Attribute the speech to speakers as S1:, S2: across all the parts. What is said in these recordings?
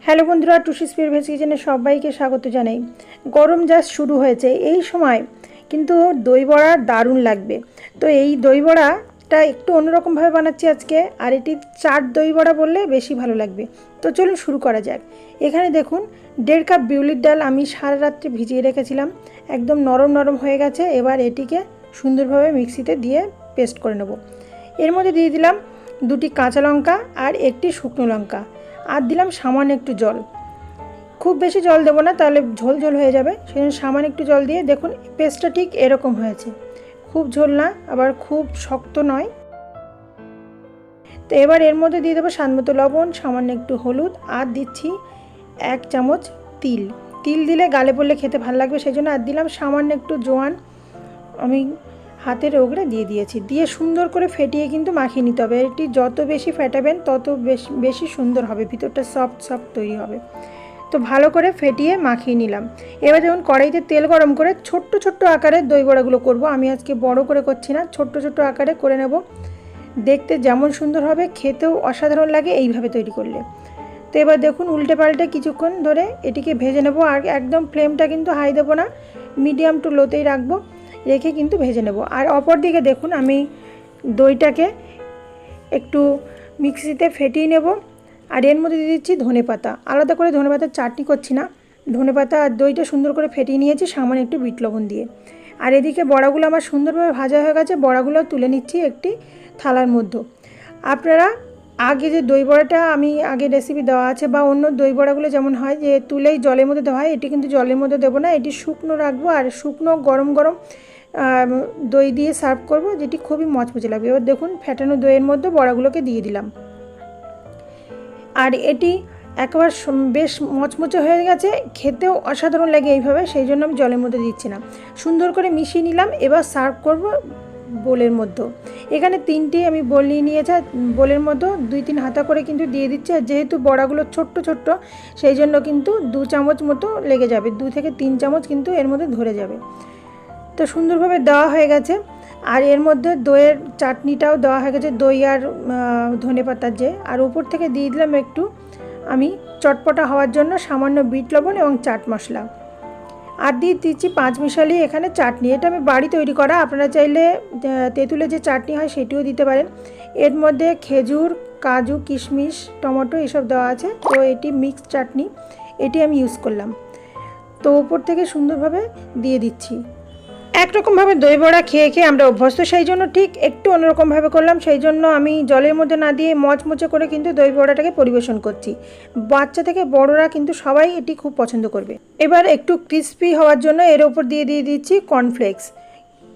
S1: Hello বন্ধুরা, টুসিস pure veg কিচেনে সবাইকে স্বাগত জানাই। গরম জাস্ট শুরু হয়েছে, এই সময় কিন্তু দই বড়া দারুণ লাগবে। তো এই দই বড়াটা একটু অন্যরকমভাবে বানাচ্ছি আজকে, আর এটি চাট দই বড়া বললে বেশি ভালো লাগবে। তো চলুন শুরু করা যাক। এখানে দেখুন 1.5 কাপ বিউলির ডাল আমি সারা রাত্রে ভিজিয়ে রেখেছিলাম, একদম নরম নরম হয়ে গেছে। এবার এটিকে সুন্দরভাবে মিক্সিতে দিয়ে পেস্ট করে নেব। এর মধ্যে দিয়ে দিলাম 2টি কাঁচা লঙ্কা আর 1টি শুকনো লঙ্কা, আর দিলাম সামান্য একটু জল। খুব বেশি জল দেবো না, তাহলে ঝোল ঝোল হয়ে যাবে, সেই জন্য সামান্য একটু জল দিয়ে দেখুন পেস্টটা ঠিক এরকম হয়েছে। খুব ঝোল না, আবার খুব শক্ত নয়। তো এবার এর মধ্যে দিয়ে দেবো স্বাদমতো লবণ, সামান্য একটু হলুদ, আর দিচ্ছি 1 চামচ তিল। তিল দিলে গালে পড়লে খেতে ভালো লাগবে, সেই জন্য আর দিলাম সামান্য একটু জোয়ান। আমি হাতের ওগড়ে দিয়ে দিয়েছি, দিয়ে সুন্দর করে ফেটিয়ে কিন্তু মাখিয়ে নিতে হবে। এটি যত বেশি ফেটাবেন তত বেশি সুন্দর হবে, ভিতরটা সফট সফট তৈরি হবে। তো ভালো করে ফেটিয়ে মাখিয়ে নিলাম। এবার যখন কড়াইতে তেল গরম করে ছোট্ট ছোট্ট আকারে দই বড়াগুলো করব। আমি আজকে বড় করে করছি না, ছোট্ট ছোট্ট আকারে করে নেব। দেখতে যেমন সুন্দর হবে, খেতেও অসাধারণ লাগে এইভাবে তৈরি করলে। তো এবার দেখুন উল্টে পাল্টে কিছুক্ষণ ধরে এটিকে ভেজে নেব। আর একদম ফ্লেমটা কিন্তু হাই দেবো না, মিডিয়াম টু লোতেই রাখবো, রেখে কিন্তু ভেজে নেব। আর অপর দিকে দেখুন আমি দইটাকে একটু মিক্সিতে ফেটিয়ে নেব। আর এর মধ্যে দিয়ে দিচ্ছি ধনেপাতা। আলাদা করে ধনেপাতার চাটনি করছি না, ধনেপাতা আর দইটা সুন্দর করে ফেটিয়ে নিয়েছি সামান্য একটু বিট লবণ দিয়ে। আর এদিকে বড়াগুলো আমার সুন্দরভাবে ভাজা হয়ে গেছে, বড়াগুলো তুলে নিচ্ছি একটি থালার মধ্যে। আপনারা আগে যে দই বড়াটা আমি আগে রেসিপি দেওয়া আছে, বা অন্য দই বড়াগুলো যেমন হয় যে তুলেই জলের মধ্যে দেওয়া হয়, এটি কিন্তু জলের মধ্যে দেবো না, এটি শুকনো রাখবো। আর শুকনো গরম গরম দই দিয়ে সার্ভ করব, যেটি খুবই মচমচে লাগবে। এবার দেখুন ফেটানো দইয়ের মধ্যে বড়াগুলোকে দিয়ে দিলাম, আর এটি একবার বেশ মচমচে হয়ে গেছে, খেতেও অসাধারণ লাগে এইভাবে, সেই জন্য আমি জলের মধ্যে দিচ্ছি না। সুন্দর করে মিশিয়ে নিলাম। এবার সার্ভ করব বোলের মধ্যে। এখানে 3টি আমি বোল নিয়ে নিয়েছি, বোলের মধ্যে 2-3 হাতা করে কিন্তু দিয়ে দিচ্ছি। আর যেহেতু বড়াগুলো ছোট্ট ছোট্ট, সেই জন্য কিন্তু 2 চামচ মতো লেগে যাবে, 2 থেকে 3 চামচ কিন্তু এর মধ্যে ধরে যাবে। তো সুন্দরভাবে দেওয়া হয়ে গেছে। আর এর মধ্যে দইয়ের চাটনিটাও দেওয়া হয়ে গেছে, দই আর ধনেপাতার যে। আর উপর থেকে দিয়ে দিলাম একটু আমি চটপটা হওয়ার জন্য সামান্য বিট লবণ এবং চাট মশলা। আর দিয়ে দিচ্ছি 5 মিশালি এখানে চাটনি। এটা আমি বাড়ি তৈরি করা, আপনারা চাইলে তেঁতুলের যে চাটনি হয় সেটিও দিতে পারেন। এর মধ্যে খেজুর, কাজু, কিশমিশ, টমেটো এসব দেওয়া আছে। তো এটি মিক্সড চাটনি, এটি আমি ইউজ করলাম। তো উপর থেকে সুন্দরভাবে দিয়ে দিচ্ছি। একরকমভাবে দই বড়া খেয়ে খেয়ে আমরা অভ্যস্ত, সেই জন্য ঠিক একটু অন্যরকমভাবে করলাম। সেই জন্য আমি জলের মধ্যে না দিয়ে মচমচে করে কিন্তু দই বড়াটাকে পরিবেশন করছি। বাচ্চা থেকে বড়রা কিন্তু সবাই এটি খুব পছন্দ করবে। এবার একটু ক্রিস্পি হওয়ার জন্য এর উপর দিয়ে দিচ্ছি কর্নফ্লেক্স।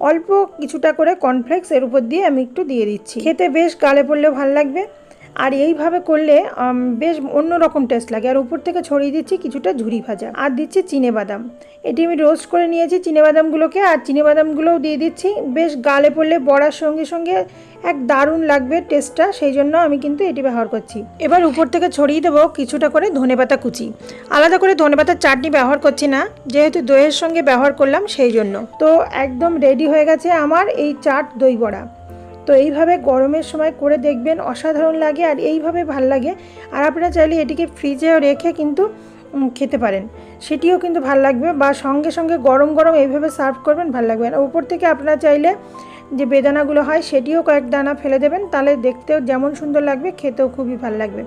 S1: অল্প কিছুটা করে কর্নফ্লেক্স এর উপর দিয়ে আমি একটু দিয়ে দিচ্ছি, খেতে বেশ গালে পড়লেও ভালো লাগবে। আর এইভাবে করলে বেশ অন্যরকম টেস্ট লাগে। আর উপর থেকে ছড়িয়ে দিচ্ছি কিছুটা ঝুরি ভাজা, আর দিচ্ছি চিনেবাদাম। এটি আমি রোস্ট করে নিয়েছি চিনেবাদামগুলোকে, আর চিনেবাদামগুলোও দিয়ে দিচ্ছি। বেশ গালে পড়লে বড়ার সঙ্গে সঙ্গে এক দারুণ লাগবে টেস্টটা, সেই জন্য আমি কিন্তু এটি ব্যবহার করছি। এবার উপর থেকে ছড়িয়ে দেবো কিছুটা করে ধনেপাতা কুচি। আলাদা করে ধনেপাতার চাটনি ব্যবহার করছি না, যেহেতু দইয়ের সঙ্গে ব্যবহার করলাম সেই জন্য। তো একদম রেডি হয়ে গেছে আমার এই চাট দই বড়া। তো এইভাবে গরমের সময় করে দেখবেন, অসাধারণ লাগে আর এইভাবে ভাল লাগে। আর আপনারা চাইলে এটিকে ফ্রিজেও রেখে কিন্তু খেতে পারেন, সেটিও কিন্তু ভাল লাগবে। বা সঙ্গে সঙ্গে গরম গরম এইভাবে সার্ভ করবেন, ভাল লাগবে। আর উপর থেকে আপনারা চাইলে যে বেদানাগুলো হয় সেটিও কয়েক দানা ফেলে দেবেন, তাহলে দেখতেও যেমন সুন্দর লাগবে, খেতেও খুবই ভাল লাগবে।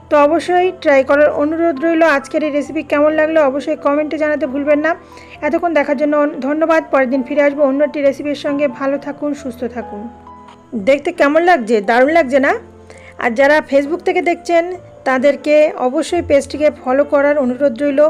S1: তো অবশ্যই ট্রাই করার অনুরোধ রইল। আজকের এই রেসিপি কেমন লাগলো অবশ্যই কমেন্টে জানাতে ভুলবেন না। এতক্ষণ দেখার জন্য ধন্যবাদ। পরের দিন ফিরে আসবো অন্য একটি রেসিপির সঙ্গে। ভালো থাকুন, সুস্থ থাকুন। দেখতে কেমন লাগছে, দারুণ লাগছে না? আর যারা ফেসবুক থেকে দেখছেন তাদেরকে অবশ্যই পেজটিকে ফলো করার অনুরোধ রইল।